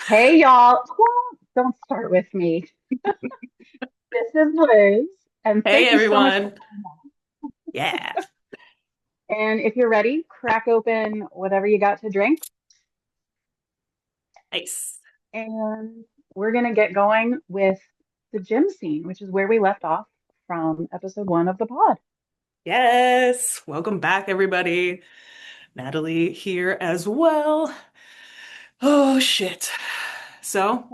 Hey y'all, don't start with me. This is Liz, and Hey thank you so much for everyone. coming on. Yeah. And if you're ready, crack open whatever you got to drink, Nice. and we're gonna get going with the gym scene, which is where we left off from episode 1 of the pod. Yes. Welcome back, everybody. Natalie here as well. Oh, shit. So,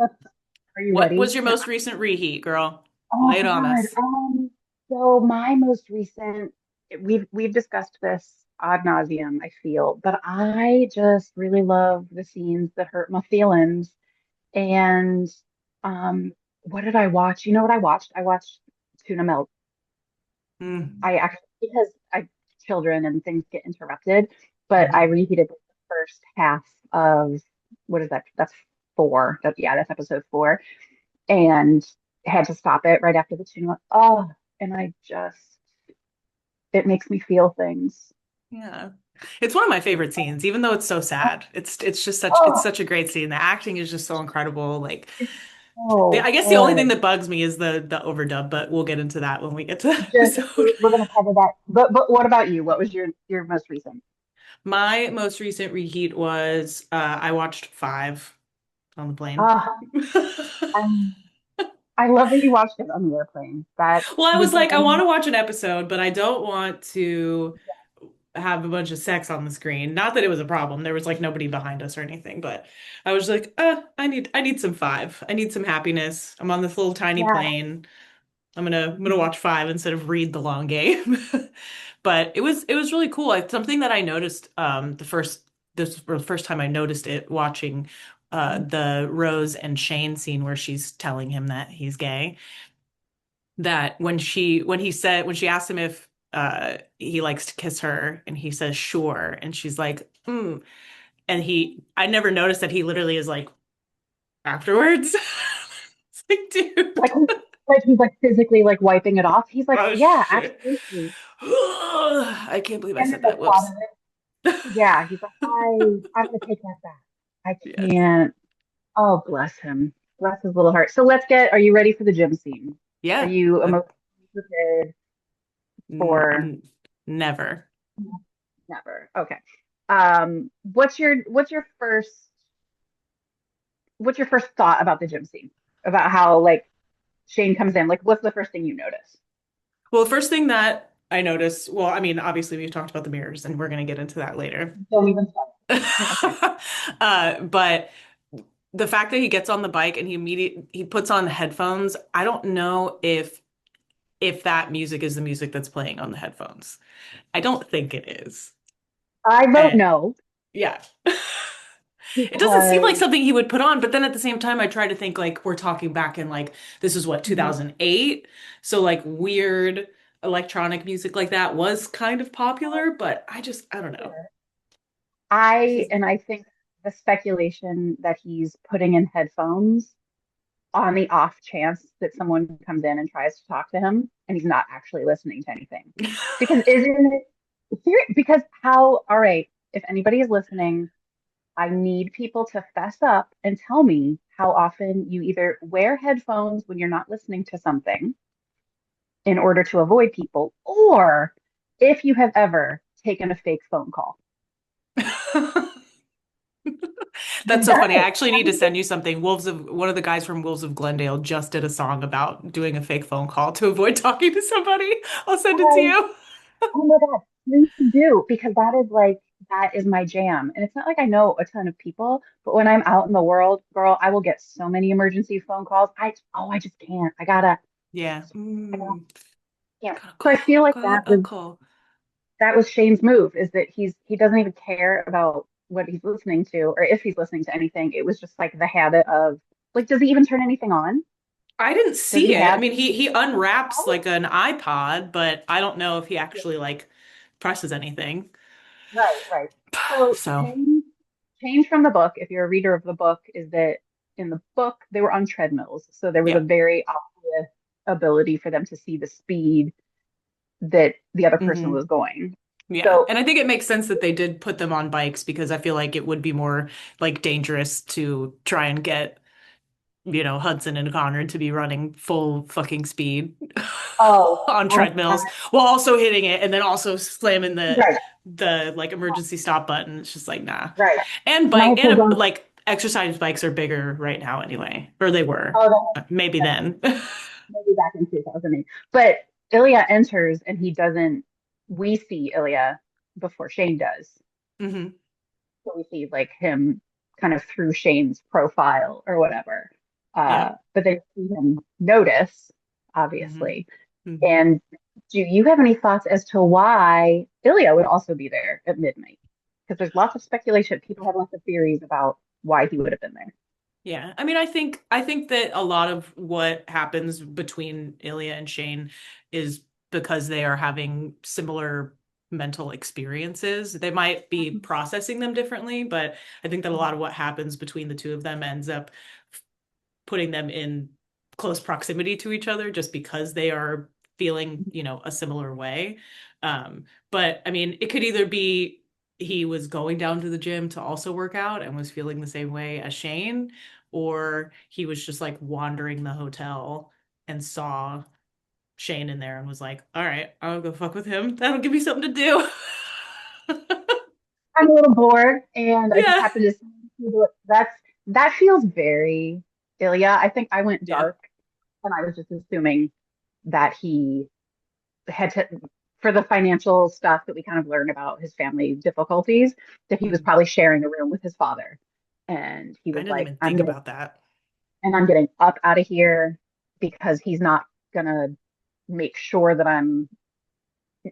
Are you what ready? was your most recent reheat, girl? Oh Lay it on God. us. So my most recent, we've discussed this ad nauseum, I feel, but I just really love the scenes that hurt my feelings. And what did I watch? You know what I watched? I watched Tuna Melt. Mm. I actually because I children and things get interrupted, but I Mhm. reheated the first half of what is that? That's four. That's episode four, and had to stop it right after the tuna. Oh, and I just it makes me feel things. Yeah. It's one of my favorite scenes, even though it's so sad. It's just it's Oh, such a great scene. The acting is just so incredible. Like it's so I guess the only thing good. that bugs me is the overdub, but we'll get into that when we get to the Just episode. we're gonna cover that. But what about you? What was your most recent? My most recent reheat was I watched Five on the plane. Ah, I'm I love that you watched it on the airplane. That Well, I would was be like, I want any. to watch an episode, but I don't want to have a bunch of sex on the screen. Not that it was a problem. There was like nobody behind us or anything, but I was like, I need some Five. I need some happiness. I'm on this little tiny Yeah. plane. I'm gonna watch Five instead of read the long game. But it was really cool. It's something that I noticed this was the first time I noticed it watching the Rose and Shane scene where she's telling him that he's gay. That when she asked him if he likes to kiss her and he says sure and she's like and I never noticed that he literally is like afterwards. It's like, dude. Like like he's like physically like wiping it off. He's like, Oh yeah, shit. absolutely. I can't believe I And then said the that. thought Whoops. of it, yeah, he's like, I'm gonna take that back. I Yes. can't. Oh, bless him. Bless his little heart. So are you ready for the gym scene? Are Yeah. you emotionally prepared for Never. never? Okay. What's your first thought about the gym scene? About how like Shane comes in? Like, what's the first thing you notice? Well, the first thing that I noticed, well, I mean, obviously we've talked about the mirrors and we're going to get into that later. Don't even start. Okay. But the fact that he gets on the bike and he puts on headphones, I don't know if that music is the music that's playing on the headphones. I don't think it is. I vote And no yeah. It doesn't seem like because something he would put on, but then at the same time, I try to think like we're talking back in like this is what Mhm. 2008, so like weird electronic music like that was kind of popular, but I don't know. I He's and I think the speculation that he's putting in headphones on the off chance that someone comes in and tries to talk to him and he's not actually listening to anything. Because isn't it because how, all right, if anybody is listening, I need people to fess up and tell me how often you either wear headphones when you're not listening to something in order to avoid people, or if you have ever taken a fake phone call. That's You've so done funny. I it. actually need to send you something. One of the guys from Wolves of Glendale just did a song about doing a fake phone call to avoid talking to somebody. I'll send it to I, you. oh my God, please do, because that is my jam. And it's not like I know a ton of people, but when I'm out in the world, girl, I will get so many emergency phone calls. I just can't. Yeah. I gotta, can't. Got a So I feel call. like Got a call. that was Shane's move is that he doesn't even care about what he's listening to or if he's listening to anything. It was just like the habit of like, does he even turn anything on? I didn't Does he see it. I have mean, he unwraps oh, like an iPod, but I don't know if he actually like presses anything. right, right. So So, change from the book, if you're a reader of the book, is that in the book they were on treadmills. So there was a yeah. very obvious ability for them to see the speed that the other person Hmm. was going. Yeah. So, And I think it makes sense that they did put them on bikes because I feel like it would be more like dangerous to try and get, Hudson and Connor to be running full fucking speed oh, on oh, treadmills while also hitting it and then also slamming the right, like emergency stop button. It's just like nah. right. And And I bike had to and run. like exercise bikes are bigger right now anyway, or they were. Oh, Maybe that's then. maybe back in 2008. But Ilya enters and he doesn't, we see Ilya before Shane does. hmm So we see like him kind of through Shane's profile or whatever. Yep. But then see him notice, hmm obviously. hmm And do you have any thoughts as to why Ilya would also be there at midnight? Because there's lots of speculation. People have lots of theories about why he would have been there. Yeah. I mean, I think that a lot of what happens between Ilya and Shane is because they are having similar mental experiences. They might be processing them differently, but I think that a lot of what happens between the two of them ends up putting them in close proximity to each other just because they are feeling, a similar way. But I mean, it could either be he was going down to the gym to also work out and was feeling the same way as Shane, or he was just like wandering the hotel and saw Shane in there and was like, all right, I'll go fuck with him. That'll give me something to do. I'm a little bored and I just Yeah. happen to see that feels very Ilya. I think I went Yeah. dark and I was just assuming that he had to for the financial stuff that we kind of learn about his family difficulties, that he was Mhm. probably sharing a room with his father. And he I was didn't like, even think about that. I'm getting up out of here because he's not gonna make sure that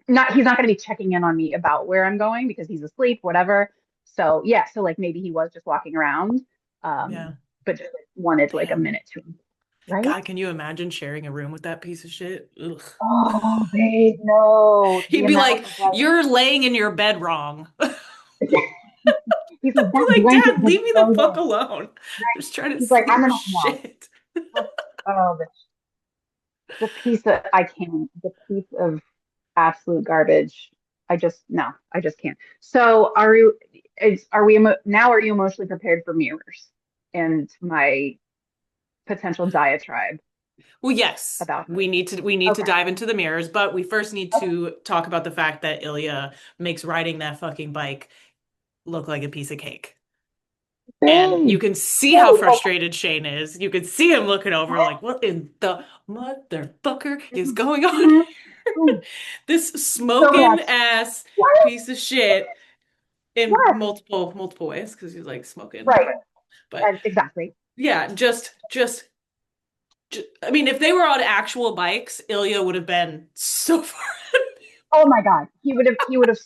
he's not gonna be checking in on me about where I'm going because he's asleep, whatever. So yeah, so like maybe he was just walking around, Yeah. but just wanted like a Damn. minute to him, right? God, can you imagine sharing a room with that piece of shit? Ugh. Oh, babe, no. The He'd be amount like, of like, "You're laying in your bed wrong." he's like, Be that like, blanket "Dad, leave doesn't me the go fuck there. alone. I'm Right? just trying to He's like, I'm sleep." gonna no. Shit. Oh, the piece that I can't, the piece of absolute garbage. I just can't. So are we now, are you emotionally prepared for mirrors and my potential diatribe Well, yes, about her? we need to Okay. dive into the mirrors, but we first need Okay. to talk about the fact that Ilya makes riding that fucking bike look like a piece of cake. And you Babe. can see how No, okay. frustrated Shane is. You can see him looking over like, what in the motherfucker is going on Mhm. here? Mhm. This So smoking much. ass What? piece of shit in What? multiple ways because he's like smoking. Right. But Exactly. yeah, I mean, if they were on actual bikes, Ilya would have been so far. Oh my God. He would have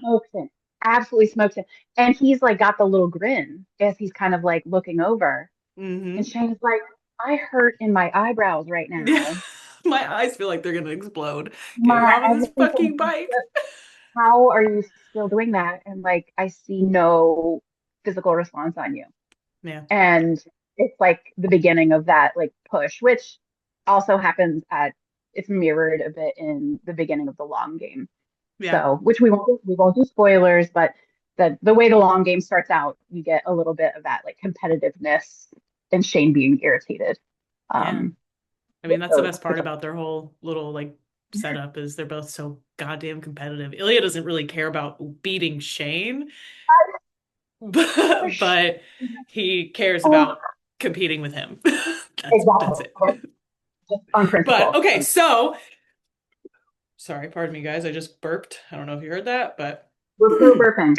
smoked him. Absolutely smoked him. And he's like got the little grin as he's kind of like looking over. And hmm Shane's like, I hurt in my eyebrows right Yeah. now. My eyes feel like they're gonna explode getting My off of this everything. fucking bike. How are you still doing that? And like, I see no physical response on you. Yeah. And it's like the beginning of that like push, which also happens it's mirrored a bit in the beginning of the long game. Yeah. So, which we won't do spoilers, but the way the long game starts out, you get a little bit of that like competitiveness and Shane being irritated. Yeah. Um, I mean, that's the best part which about their whole little like setup is they're both so goddamn competitive. Ilya doesn't really care about beating Shane, but he cares oh, about competing with him. That's exactly. it. Just on But principle. okay, so sorry, pardon me, guys. I just burped. I don't know if you heard that, but We're pro burping.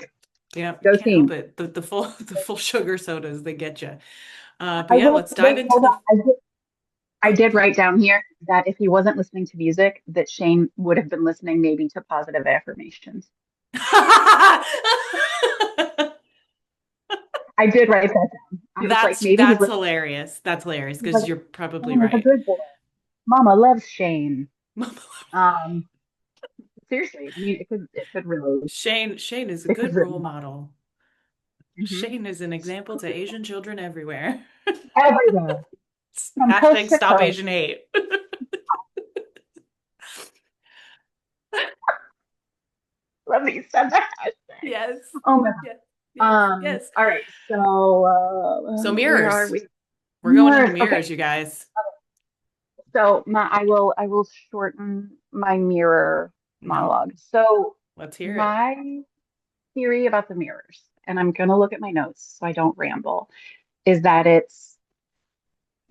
yeah, you Go can't help team. it. The full the full sugar sodas they get you. But I yeah, will let's dive wait, into hold on. the. I Oh, did write down here that if he wasn't listening to music, that Shane would have been listening maybe to positive affirmations. I did write that down. I was like, That's maybe that's hilarious. That's hilarious he's because like, you're probably Shane is a right. good boy. Mama loves Shane. Um, seriously, I mean, Shane is a it could good really role happen. model. Mm-hmm. Shane is an example to Asian children everywhere. Everywhere, from coast Hashtag to stop coast. Asian hate. Love that you said that hashtag. Yes. Oh my Yes. Yes. Yes. All right. So So where are mirrors. we? We're going into Mirrors. mirrors, Okay. you guys. So I will shorten my mirror No, monologue. So let's hear it. my theory about the mirrors, and I'm gonna look at my notes so I don't ramble, is that it's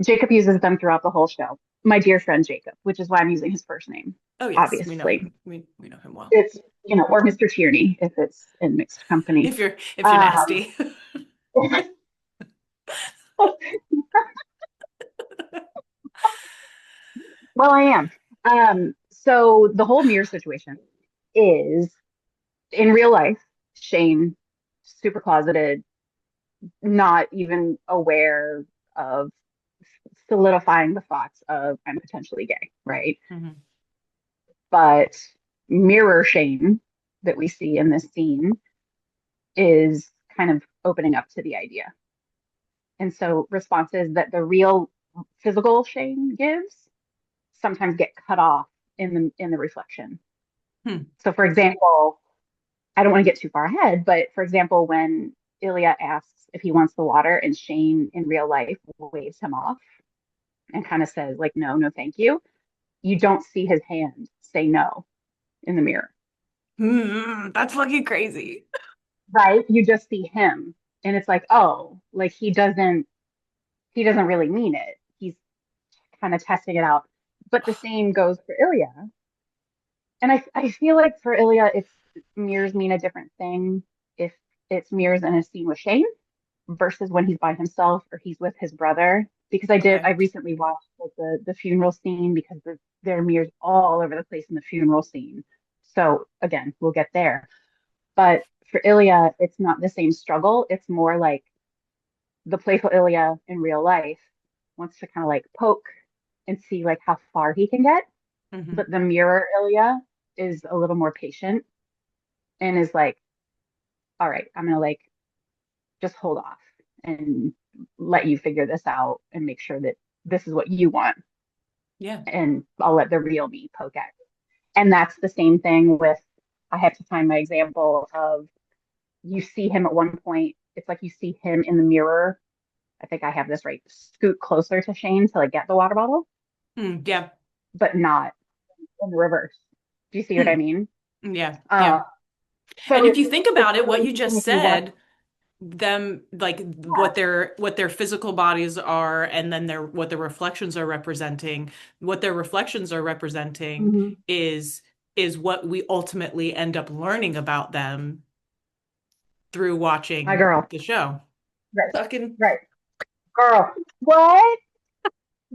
Jacob uses them throughout the whole show. My dear friend Jacob, which is why I'm using his first name, Oh yes, we know obviously. him. We know him well. It's, or Mr. Tierney if it's in mixed company. If you're Um, nasty. well, I am. So the whole mirror situation is in real life, Shane, super closeted, not even aware of solidifying the thoughts of I'm potentially gay, right? Mhm. But mirror Shane that we see in this scene is kind of opening up to the idea. And so responses that the real physical Shane gives sometimes get cut off in the reflection. Hmm. So for example, I don't want to get too far ahead, but for example, when Ilya asks if he wants the water and Shane in real life waves him off and kind of says like, no, no, thank you. You don't see his hand say no in the mirror, That's fucking crazy. right? You just see him and it's like, oh, like he doesn't really mean it. He's kind of testing it out. But the same goes for Ilya. And I feel like for Ilya, it's mirrors mean a different thing if it's mirrors in a scene with Shane versus when he's by himself or he's with his brother. Because Okay. I recently watched like the funeral scene because there are mirrors all over the place in the funeral scene. So again, we'll get there. But for Ilya, it's not the same struggle. It's more like the playful Ilya in real life wants to kind of like poke and see like how far he can get. Hmm. But the mirror Ilya is a little more patient and is like, all right, I'm gonna like just hold off and let you figure this out and make sure that this is what you want. Yeah. And I'll let the real me poke at it. And that's the same thing with, I have to find my example of you see him at one point, it's like you see him in the mirror. I think I have this right, scoot closer to Shane to like get the water bottle, Yeah. but not in the reverse. Do you see what I Hmm. mean? Yeah. Uh, Yeah. so And if you think it's about it, what really you interesting just if you watch. said, them like Yeah. what their physical bodies are, and then their what their reflections are representing. What their reflections are representing Mhm. is what we ultimately end up learning about them through My watching girl. the show. Right. Fucking Right. Girl. What?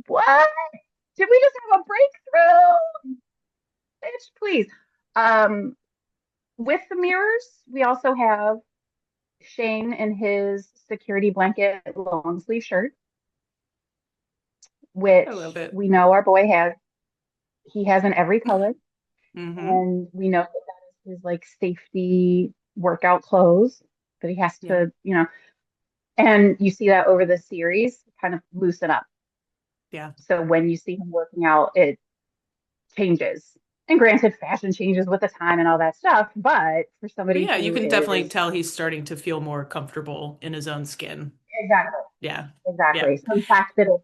What? Did we just have a breakthrough? Bitch, please. Um, with the mirrors, we also have Shane in his security blanket long sleeve shirt, I love which it. we know our boy has. He has in every color, Hmm. and we know that that is his like safety workout clothes that he has Yeah. to, and you see that over the series, kind of loosen up. Yeah. So when you see him working out, it changes. And granted, fashion changes with the time and all that stuff, but for But somebody yeah, you who can definitely is tell he's starting to feel more comfortable in his own skin. exactly, Yeah. Yeah. exactly. So the fact that it's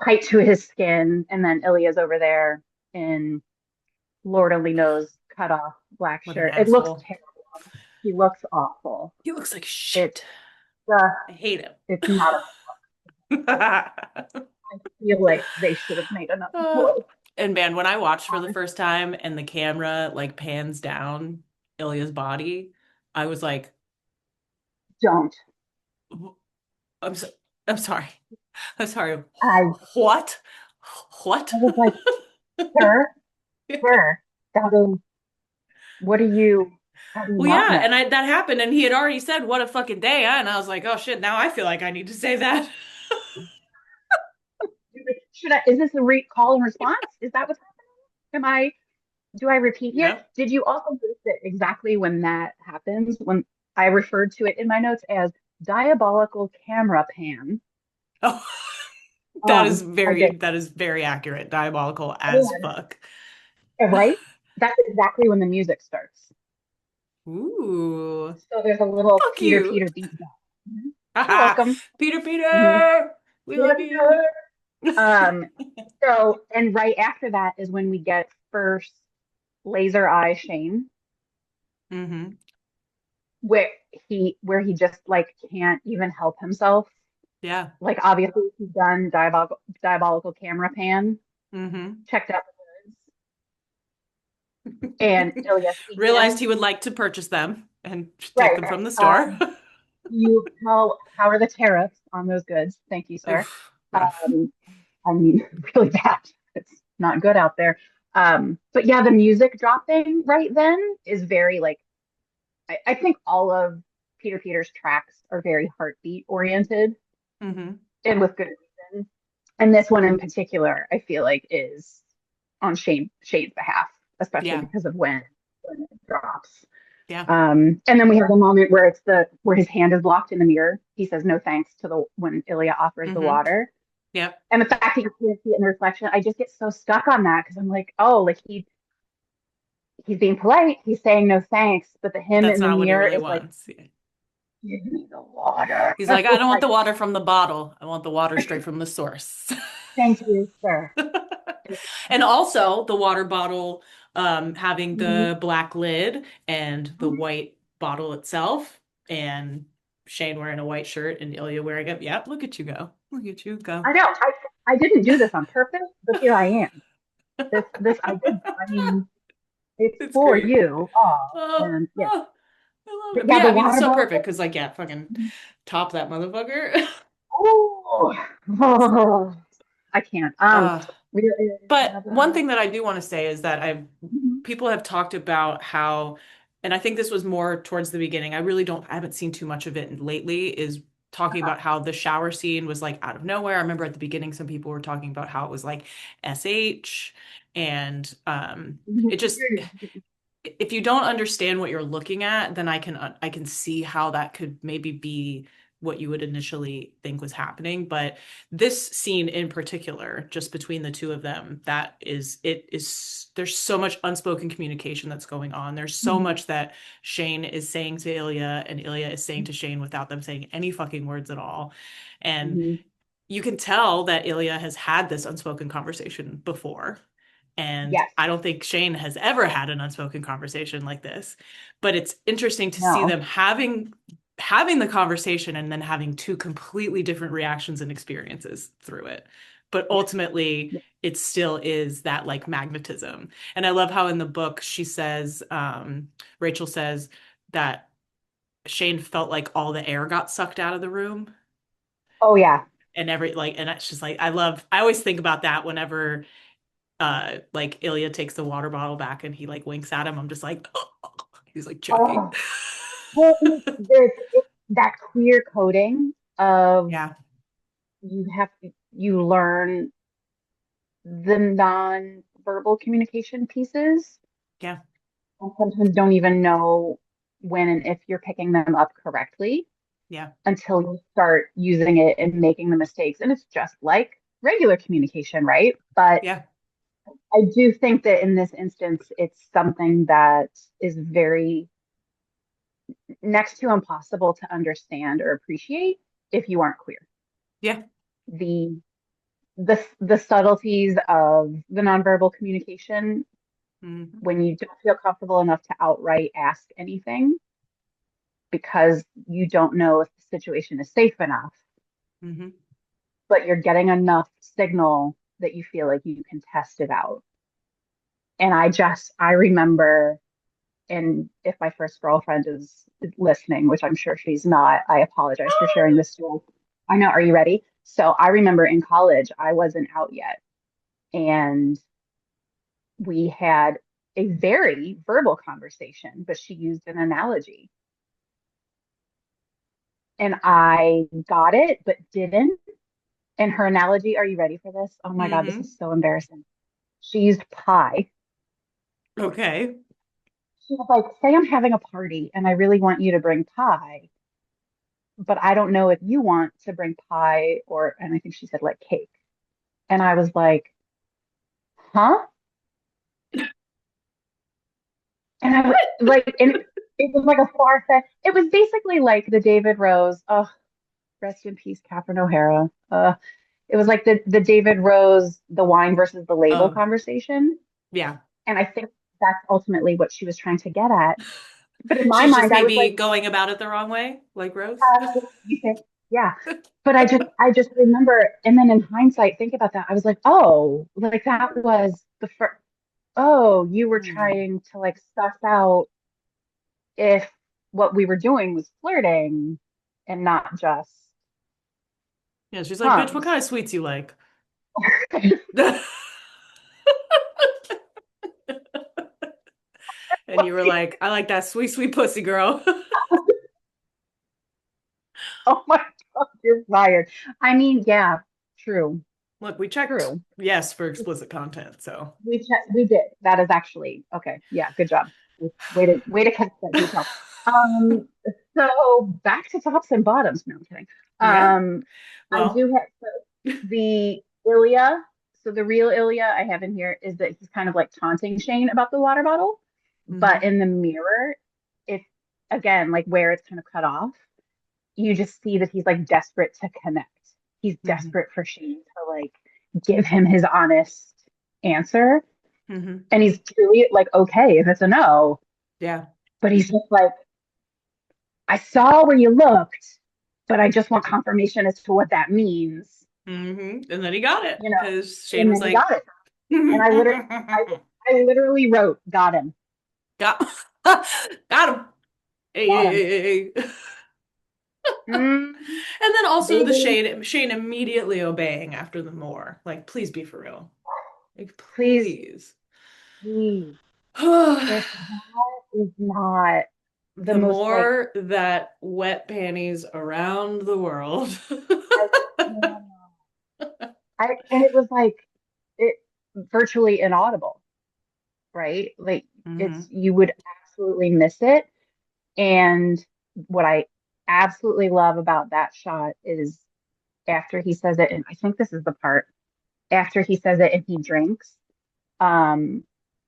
tight to his skin, and then Ilya's over there in Lord only knows cut off black What an shirt. It looks asshole. terrible. He looks awful. He looks like It's shit. uh, I hate it's not. him. I feel like they should have made another Uh, choice. and man, when I watched for the Honestly, first time and the camera like pans down Ilya's body, I was like, don't. I'm so, I'm sorry. I'm sorry. I What? What? I was like, sir, sir, that is what do you? How do you Well, not yeah, and know? that happened, and he had already said, "What a fucking day," huh? And I was like, "Oh shit!" Now I feel like I need to say that. Should I? Is this a call and response? Is that what's happening? Am I? Do I repeat here? No. Did you also notice that exactly when that happens? When I referred to it in my notes as diabolical camera pan. Oh, I did. that is very accurate. Diabolical as And, fuck. right? That's exactly when the music starts. Ooh, So there's a little so Peter cute. Peter beat down. Mhm. You're Haha. welcome. Peter, Mhm. Peter, we Peter love you. Peter. Um, so and right after that is when we get first laser eye Shane, Hmm. where he just like can't even help himself. Yeah. Like obviously he's done diabolical camera pan, Hmm. checked out the goods, and Ilya sees Realized him. he would like to purchase them and take Right, them from right. the store. How are the tariffs on those goods? Thank you, sir. Oof, rough. Um, I mean, really bad. It's not good out there. But yeah, the music dropping right then is very like I think all of Peter Peter's tracks are very heartbeat oriented Hmm. and with good reason. And this one in particular, I feel like is on Shane's behalf, especially Yeah. because of when it drops. Yeah. And then we have the moment where where his hand is locked in the mirror. He says no thanks to the when Ilya offers the Hmm. water. Yep. And the fact that you can't see it in the reflection, I just get so stuck on that because I'm like, oh, like he's being polite, he's saying no thanks, but the But him that's in the not what he mirror really is like, wants. give me the water. He's like, I don't want Like, the water from the bottle. I want the water straight from the source. thank you, sir. And also the water bottle having Mhm. the black lid and the white bottle itself, and Shane wearing a white shirt and Ilya wearing it. Yep, look at you go. Look at you go. I know. I didn't do this on purpose, but here I am. This I did. I mean, it's It's for great. you. Oh, Oh, and yeah, oh, I love but it. But yeah, yeah, the I mean, it's water so bottle. perfect because, like, yeah, fucking top that motherfucker. Oh, oh, I can't. Uh, We But have one thing that I do want to say is that I've mhm. people have talked about how, and I think this was more towards the beginning. I haven't seen too much of it lately, is talking about how the shower scene was like out of nowhere. I remember at the beginning some people were talking about how it was like SH and it just if you don't understand what you're looking at, then I can see how that could maybe be what you would initially think was happening. But this scene in particular, just between the two of them, there's so much unspoken communication that's going on. There's so Mhm. much that Shane is saying to Ilya and Ilya is saying to Shane without them saying any fucking words at all. And Mhm. you can tell that Ilya has had this unspoken conversation before. And Yes. I don't think Shane has ever had an unspoken conversation like this. But it's interesting to see No. them having the conversation and then having two completely different reactions and experiences through it. But Yeah. ultimately, Yeah. it still is that like magnetism. And I love how in the book Rachel says that Shane felt like all the air got sucked out of the room Oh yeah. and and it's just like I always think about that whenever like Ilya takes the water bottle back and he like winks at him. I'm just like, oh, he's like joking. Oh. Well, that queer coding of Yeah, you learn the non-verbal communication pieces yeah, and sometimes don't even know when and if you're picking them up correctly yeah, until you start using it and making the mistakes. And it's just like regular communication, right? But yeah. I do think that in this instance, it's something that is very next to impossible to understand or appreciate if you aren't queer. Yeah. The the subtleties of the nonverbal communication Hmm. when you don't feel comfortable enough to outright ask anything because you don't know if the situation is safe enough, Hmm. but you're getting enough signal that you feel like you can test it out. And I remember, and if my first girlfriend is listening, which I'm sure she's not, I apologize for sharing this story. I know, are you ready? So I remember in college, I wasn't out yet, and we had a very verbal conversation, but she used an analogy. And I got it, but didn't. And her analogy, are you ready for this? Oh my God, this Hmm. is so embarrassing. She used pie. Okay. She was like, say I'm having a party and I really want you to bring pie, but I don't know if you want to bring pie or, and I think she said like cake. And I was like, huh? And I was What? like, and it was like a far fetched. It was basically like the David Rose. Oh, rest in peace, Catherine O'Hara. It was like the David Rose, the wine versus the label Oh, conversation. yeah. And I think that's ultimately what she was trying to get at. But in my She's just mind, I was maybe like, going about it the wrong way, like Rose. you think, yeah. But I just remember, and then in hindsight, think about that. I was like, oh, like that was the first. Oh, you were Hmm. trying to like suss out if what we were doing was flirting and not just Yeah, she's like, bitch, what tongues. kind of sweets you like? And you were like, I like that sweet, sweet pussy, girl. Oh my God, you're fired. I mean, yeah, true, Look, we checked true. yes for explicit content, so We did. That is actually okay. Yeah, good job. Way to catch that detail. Um, so back to tops and bottoms. No, I'm kidding. yeah. I Well, do have so the Ilya. So the real Ilya I have in here is that he's kind of like taunting Shane about the water bottle, but hmm in the mirror, if again like where it's kind of cut off, you just see that he's like desperate to connect. He's hmm desperate for Shane to like give him his honest answer. hmm And he's truly like, okay, if it's a no, yeah. but he's just like, I saw where you looked, but I just want confirmation as to what that means, And then he got it you know. because Shane And was then he like, got it. And I literally wrote, got him, got, got him. Hey, got hey, him. hey, hey, hey. Mm, And then also the baby, Shane immediately obeying after the more. Like, please be for real. Like, please, please. please. If that is not the The most like, more that wet panties around the world. I cannot. And it was like, it virtually inaudible, right? Like, hmm you would absolutely miss it. And what I absolutely love about that shot is after he says it, and I think this is the part after he says it and he drinks, um,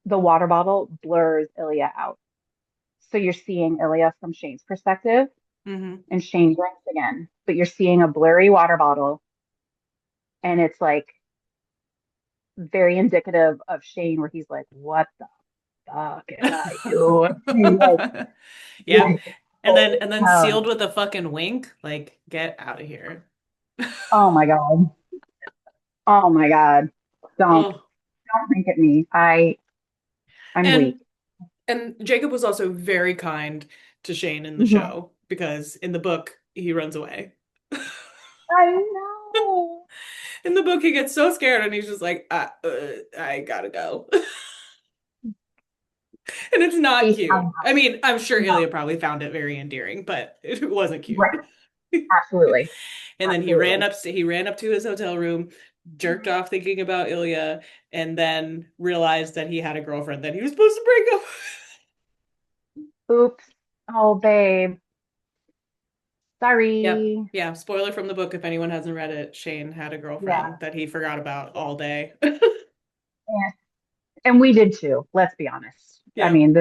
the water bottle blurs Ilya out. So you're seeing Ilya from Shane's perspective, hmm and Shane drinks again, but you're seeing a blurry water bottle, and it's like very indicative of Shane, where he's like, "What the fuck am I doing?" Like, Yep. like, And holy then cow. sealed with a fucking wink. Like, get out of here. Oh my God. Oh my God. Don't Oh. don't wink at me. I'm And weak. Jacob was also very kind to Shane in the Mhm. show because in the book he runs away. I know. In the book he gets so scared and he's just like, I gotta go. And it's not Peace cute. out. I mean, I'm sure No, Ilya probably found it very endearing, but it wasn't cute. right. Absolutely. And then Absolutely. he ran up to his hotel room, jerked Mhm. off thinking about Ilya, and then realized that he had a girlfriend that he was supposed to break up. Oops. Oh, babe. Yep. Sorry. Yeah, spoiler from the book if anyone hasn't read it, Shane had a Yeah. girlfriend that he forgot about all day. Yeah. And we did too. Let's be honest. I Yep. mean,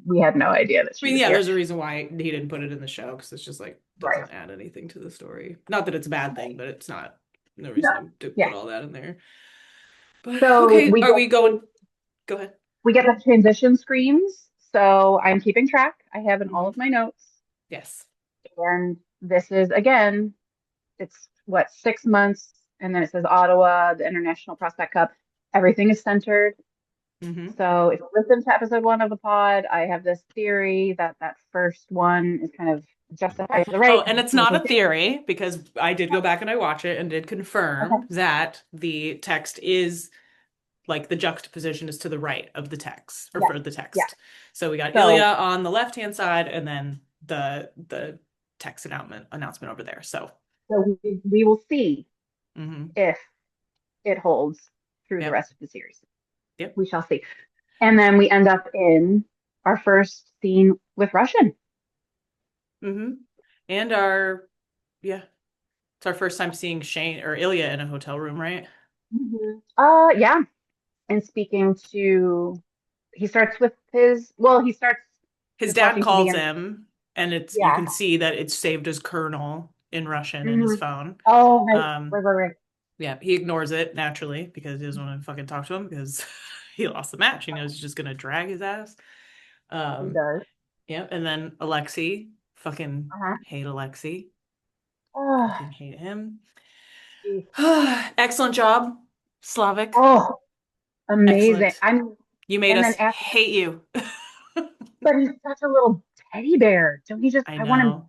we had no idea that I she mean, was yeah, here. there's a reason why he didn't put it in the show because it's just like Right. doesn't add anything to the story. Not that it's a bad thing, but it's not no No. reason to Yeah. put all that in there. But So okay, are we going? Go ahead. we get the transition screens. So I'm keeping track. I have in all hmm of my notes. Yes. And this is again, it's what, 6 months, and then it says Ottawa, the International Prospect Cup. Everything is centered. hmm So if you listen to episode 1 of the pod, I have this theory that that first one is kind of justified to the Oh, right and because it's it's not mostly a theory because I did go back and I watch it and did confirm okay. that the text is like the juxtaposition is to the right of the text or Yeah, for the yeah. text. So we got Ilya So on the left-hand side and then the text announcement over there. So, we will see hmm if it holds through the Yep. rest of the series. Yep. We shall see. And then we end up in our first scene with Russian. hmm And yeah, it's our first time seeing Shane or Ilya in a hotel room, right? Yeah. And speaking to, he starts with he starts His just dad watching TV calls and him, and it's you yeah. can see that it's saved as Colonel in Russian in his Mhm. phone. Oh, right, Um, right, right, right. yeah, he ignores it naturally because he doesn't want to fucking talk to him because he lost the match. He knows he's just gonna drag his ass. He Um, does. yeah, and then Alexei, fucking Uh-huh. hate Alexei, Oh, fucking hate him. geez. Excellent job, Slavic. Oh, amazing. Excellent. I'm, You made and us then after, hate you. but he's such a little teddy bear. Don't he just, I know.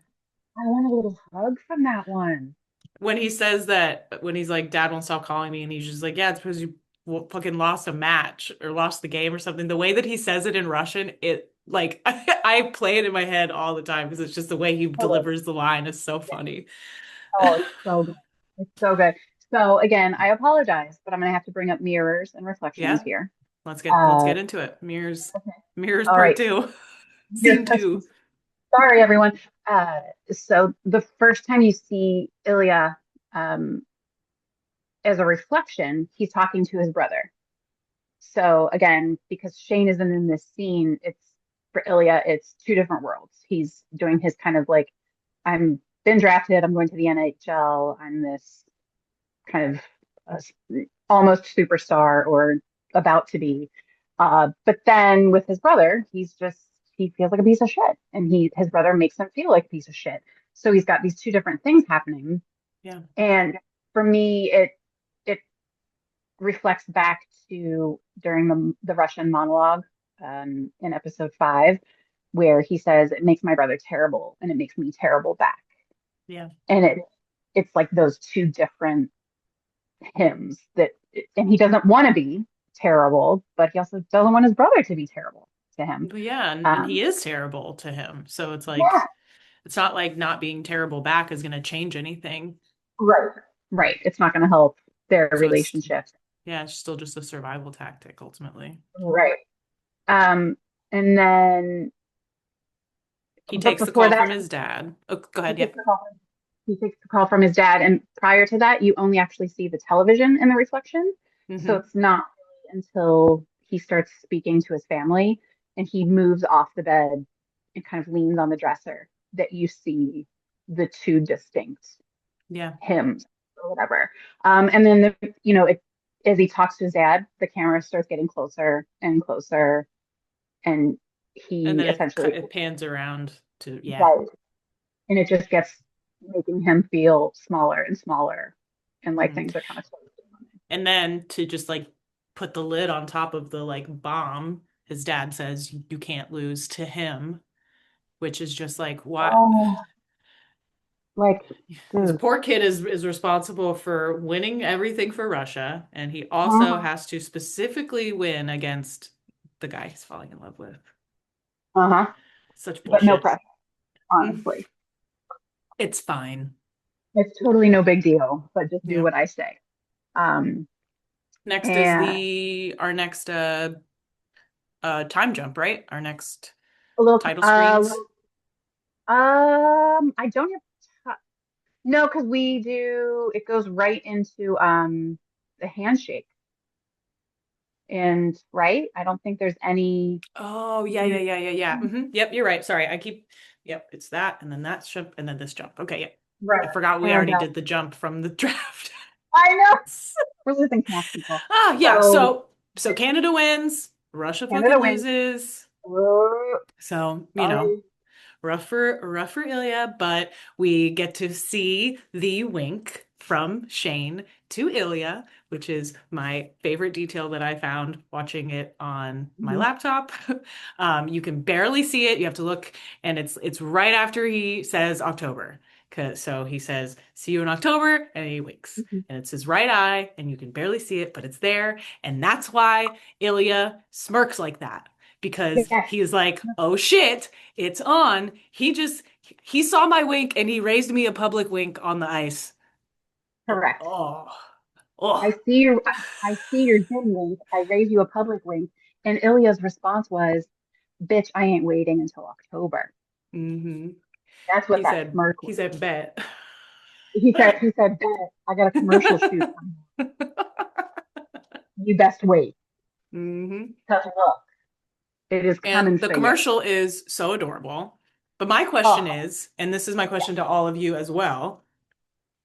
I want a little hug from that one. When he says that, when he's like, Dad won't stop calling me, and he's just like, yeah, it's because you fucking lost a match or lost the game or something. The way that he says it in Russian, it like I play it in my head all the time because it's just the way he Oh, delivers the line is so yeah. funny. Oh, it's so good. It's so good. So again, I apologize, but I'm gonna have to bring up mirrors and reflections Yeah, here. let's Uh, get into it. Mirrors, okay. mirrors All part right. two, Here's scene two. sorry, everyone. Uh, so the first time you see Ilya um, as a reflection, he's talking to his brother. So again, because Shane isn't in this scene, it's for Ilya, it's two different worlds. He's doing his kind of like, I'm been drafted, I'm going to the NHL, I'm this kind of almost superstar or about to be. But then with his brother, he feels like a piece of shit, and his brother makes him feel like a piece of shit. So he's got these two different things happening, Yeah. and for me, it reflects back to during the Russian monologue in episode 5, where he says it makes my brother terrible and it makes me terrible back, Yeah. and it's like those two different hymns that, and he doesn't want to be terrible, but he also doesn't want his brother to be terrible to him. But yeah, and Um, he is terrible to him. So it's yeah, like it's not like not being terrible back is going to change anything. right, right. It's not going to help their So it's relationship. yeah, it's still just a survival tactic ultimately. Right. Um, and then, He but takes the before call that, from his dad. Oh, go he ahead. takes Yep. the call. He takes the call from his dad, and prior to that, you only actually see the television in the reflection. So Hmm. it's not really until he starts speaking to his family and he moves off the bed and kind of leans on the dresser that you see the two distinct Yeah. hymns or whatever. And then as he talks to his dad, the camera starts getting closer and closer, and And he then essentially it pans around to yeah. dies, and it just gets making him feel smaller and smaller, and like Hmm. things are kind of closing on him. And then to just like put the lid on top of the like bomb, his dad says you can't lose to him, which is just like what Oh, like, this dude. poor kid is responsible for winning everything for Russia, and he also Uh-huh. has to specifically win against the guy he's falling in love with. Uh-huh. Such But no bullshit. pressure, Mm, honestly. it's fine. It's totally no big deal, but just do Yeah. what I say. Um, Next is and the our next time jump, right? Our next a little, title screens. I don't have, no, because it goes right into the handshake. And right, I don't think there's any. Oh, yeah, yeah, yeah, yeah, yeah. Yep, you're right. Sorry. Yep, it's that and then that jump and then this jump. Okay, yeah. I Right. forgot we And already did the jump from the draft. I know we're losing half people. Ah, yeah. So So Canada wins, Russia fucking Canada wins. loses. Oh, So, sorry. rough for Ilya, but we get to see the wink from Shane to Ilya, which is my favorite detail that I found watching it on my Mhm. laptop. You can barely see it. You have to look, and it's right after he says October. So he says, "See you in October," and he winks. Mhm. And it's his right eye, and you can barely see it, but it's there. And that's why Ilya smirks like that, because Yes, he's like, "Oh shit, it's on." He saw my wink and he raised me a public wink on the ice. Oh, correct. oh, I oh. see your I see your Zoom wink. I raise you a public wink. And Ilya's response was, "Bitch, I ain't waiting until October." Hmm. That's what that smirk He was. said, bet. He said, "Bet, I got a commercial shoot. You best wait." Hmm. Because look, It is And come and the say yes. commercial is so adorable. But my question Oh, is, and this is my question to all of you as well,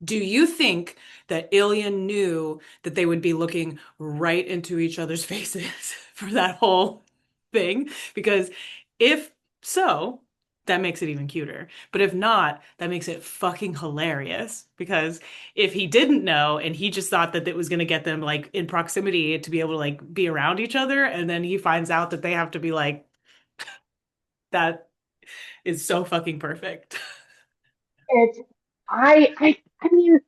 do you think that Ilya knew that they would be looking right into each other's faces for that whole thing? Because if so, that makes it even cuter. But if not, that makes it fucking hilarious. Because if he didn't know and he just thought that it was going to get them like in proximity to be able to like be around each other, and then he finds out that they have to be like, that is so fucking perfect. it's I mean, it's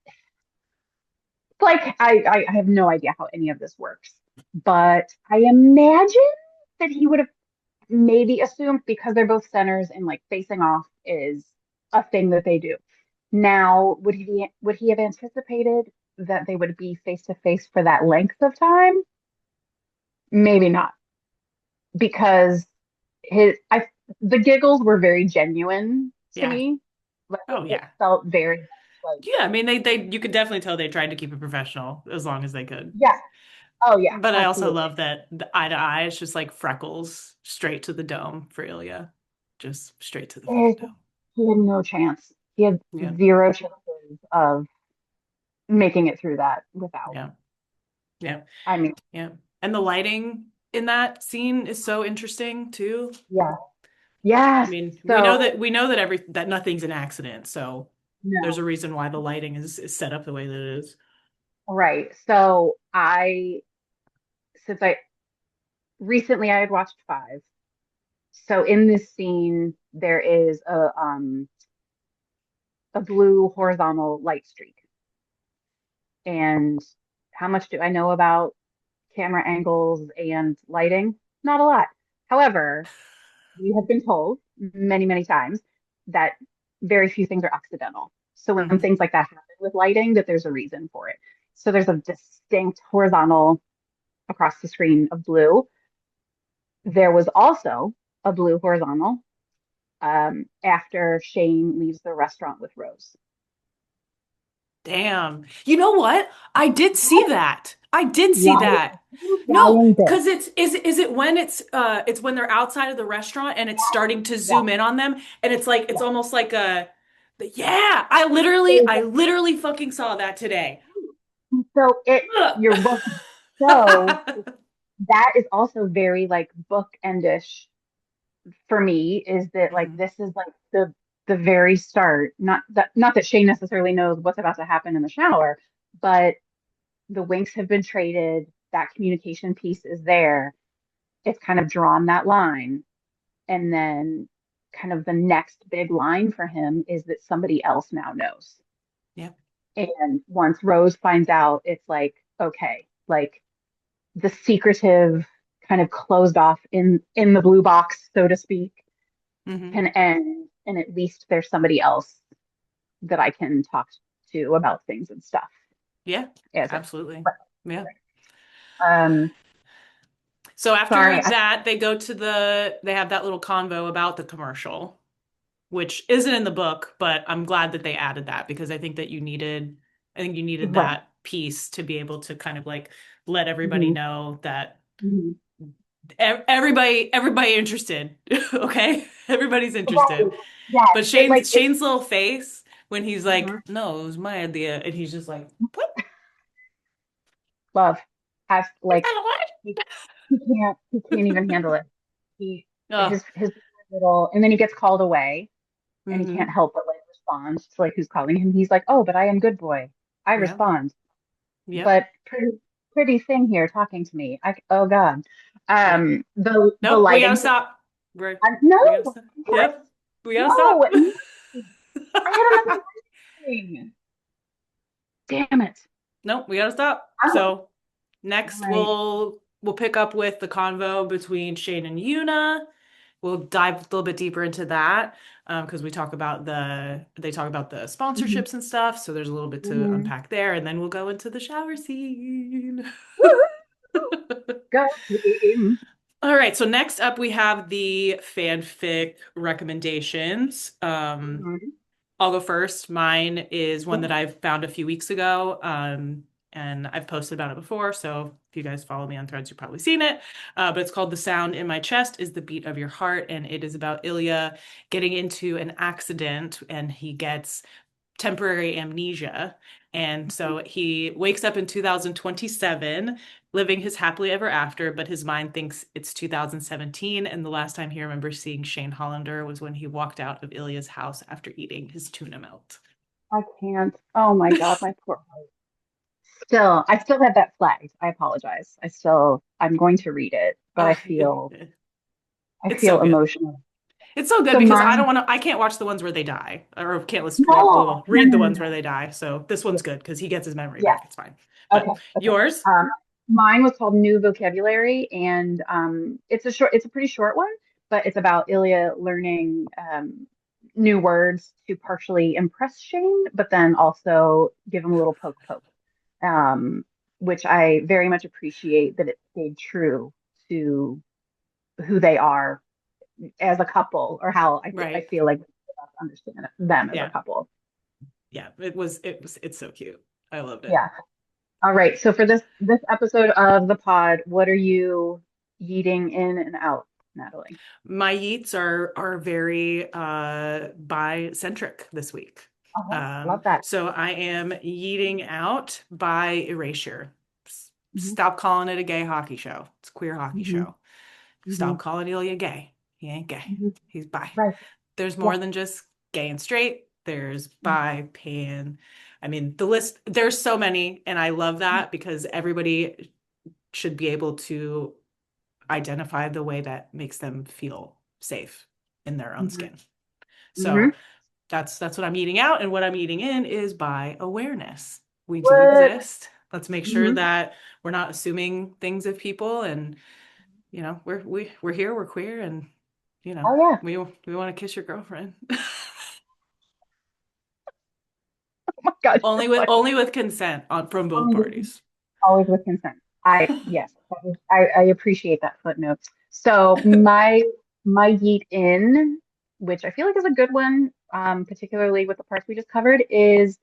like I have no idea how any of this works, but I imagine that he would have maybe assumed because they're both centers and like facing off is a thing that they do. Now, would he have anticipated that they would be face to face for that length of time? Maybe not, because his I the giggles were very genuine to Yeah. me. Like Oh, it yeah. felt very like Yeah, I mean they you could definitely tell they tried to keep it professional as long as they could. yeah, oh yeah, But I also absolutely. love that the eye to eye is just like freckles straight to the dome for Ilya. Just straight to the fucking There's, dome. he had no chance. He had Yeah. zero chances of making it through that without. Yeah. Yeah. I mean, Yeah. And the lighting in that scene is so interesting too. yeah, I yes. mean, So we know that that nothing's an accident, so there's a no, reason why the lighting is set up the way that it is. right. So since I recently I had watched five. So in this scene, there is a blue horizontal light streak. And how much do I know about camera angles and lighting? Not a lot. However, we have been told many, many times that very few things are accidental. So when Hmm. things like that happen with lighting, that there's a reason for it. So there's a distinct horizontal across the screen of blue. There was also a blue horizontal after Shane leaves the restaurant with Rose. Damn. You know what? I did see that. I did see Why? that. No, Why this? because is it when it's when they're outside of the restaurant and it's starting to Yeah, zoom in on them and it's like it's yeah. almost like a yeah, There's I literally fucking saw that today. so it you're Ugh. welcome. So that is also very like book-endish for me, is that like Mhm. this is like the very start. Not that Shane necessarily knows what's about to happen in the shower, but the winks have been traded, that communication piece is there. It's kind of drawn that line. And then kind of the next big line for him is that somebody else now knows. Yeah. And once Rose finds out, it's like, okay, like the secretive kind of closed off in the blue box, so to speak, Hmm. can end, and at least there's somebody else that I can talk to about things and stuff. Yeah, As it, absolutely. but, Yeah. um, So sorry, after that, they have that little convo about the commercial, which isn't in the book, but I'm glad that they added that because I think you needed right. that piece to be able to kind of like let everybody Mhm, know that mhm. everybody interested. Okay? Everybody's Right. interested. Yes, But it like it. Shane's little face when he's like, Mhm. "No, it was my idea." And he's just like, "What? Love. Have like What?" he, he can't even handle it. He Oh. his little, and then he gets called away and he can't Hmm. help but like respond to like who's calling him. He's like, oh, but I am good boy. I Yeah. respond. Yep. But pretty thing here talking to me. Oh God. Yep. The Nope, we gotta lighting. stop. No, We gotta stop. what? Yep, we gotta No, stop. no. I had another thing. Damn it. Nope, we gotta stop. I'm all So next right. we'll pick up with the convo between Shane and Yuna. We'll dive a little bit deeper into that because we talk about they talk about the Mhm, sponsorships and stuff. So there's a little bit to mhm. unpack there, and then we'll go into the shower scene. Woo, go team. All right, so next up we have the fanfic recommendations. Mhm. I'll go first. Mine is one that Yeah. I found a few weeks ago. and I've posted about it before. So if you guys follow me on Threads, you've probably seen it. But it's called "The Sound in My Chest is the Beat of Your Heart," and it is about Ilya getting into an accident, and he gets temporary amnesia. And so he wakes up in 2027, living his happily ever after, but his mind thinks it's 2017. And the last time he remembers seeing Shane Hollander was when he walked out of Ilya's house after eating his tuna melt. I can't. Oh my God, my poor heart. Still, I still have that flagged. I apologize. I'm going to read it, but Oh, I it's so feel good. emotional. It's so good So because mine, I can't watch the ones where they die or can't listen, no, well, no, read no, the no, ones no. where they die. So this Yeah, one's good because he gets his memory yeah. back. It's fine. Okay, But okay. yours? Mine was called New Vocabulary, and it's a pretty short one, but it's about Ilya learning new words to partially impress Shane, but then also give him a little poke poke, um, which I very much appreciate that it stayed true to who they are as a couple, or how I Right. feel like understand them as a Yeah. couple. Yeah. It's so cute. I loved it. Yeah. All right. So for this episode of the pod, what are you yeeting in and out, Natalie? My yeets are very bi-centric this week. Love that. So I am yeeting out by Erasure. Hmm. Stop calling it a gay hockey show. It's a queer hockey Hmm. show. Hmm. Stop calling Ilya gay. He ain't gay. Hmm. He's bi. Right. There's Yeah. more than just gay and straight. There's bi, pan. I mean, the list, there's so many, and I love that because everybody should be able to identify the way that makes them feel safe in their own Hmm. skin. Hmm. So that's what I'm eating out, and what I'm eating in is by awareness. We do What? exist. Let's make sure Hmm. that we're not assuming things of people, and we're here, we're queer, and Oh yeah. we want to kiss your girlfriend. Oh my God, you're funny. Only with consent on from both Always with, parties. always with consent. Yes, I appreciate that footnote. So my yeet in, which I feel like is a good one, particularly with the parts we just covered, is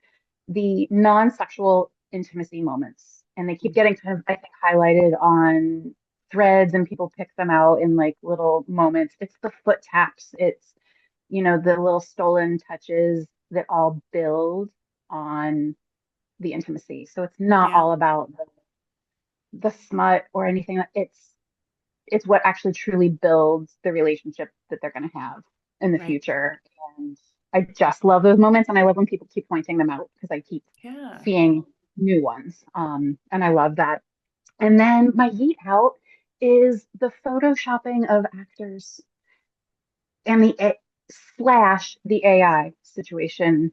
the non-sexual intimacy moments. And they keep getting kind of, I think, highlighted on threads, and people pick them out in like little moments. It's the foot taps. It's, the little stolen touches that all build on the intimacy. So it's not Yeah, all about the smut or anything. It's what actually truly builds the relationship that they're going to have in the right. future. And I just love those moments, and I love when people keep pointing them out because I keep Yeah, seeing new ones. And I love that. And then my yeet out is the photoshopping of actors and the AI situation.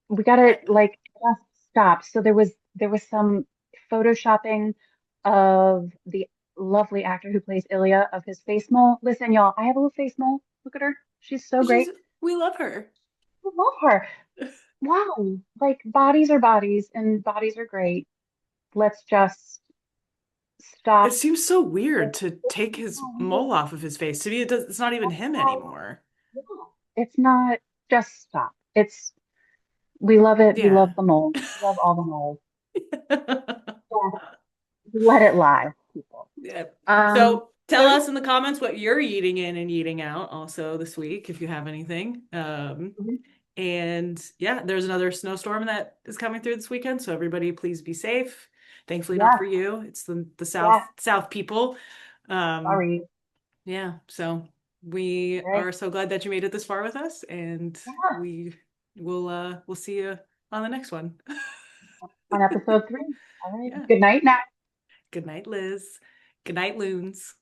We gotta I, like just stop. So there was some photoshopping of the lovely actor who plays Ilya of his face mole. Listen, y'all, I have a little face mole. Look at her. She's so she's great. we love her. I love her. Wow. Like bodies are bodies and bodies are great. Let's just It stop. seems so weird to take his mole off of his face. To me, it's not even him anymore. It's not, just stop. We love it. We Yeah. love the mole. We love all the moles. Yeah, let it lie, people. Yeah. Um, So tell so us in the comments what you're eating in and eating out also this week, if you have anything. yeah. And yeah, there's another snowstorm that is coming through this weekend, so everybody please be safe. Thankfully not Yeah, for you. It's the yeah. South people. Um, Sorry. yeah, so we Right. are so glad that you made it this far with us, and Yeah. we'll see you on the next one. On episode 3. All right. Yeah. Good night, Nat. Good night, Liz. Good night, loons.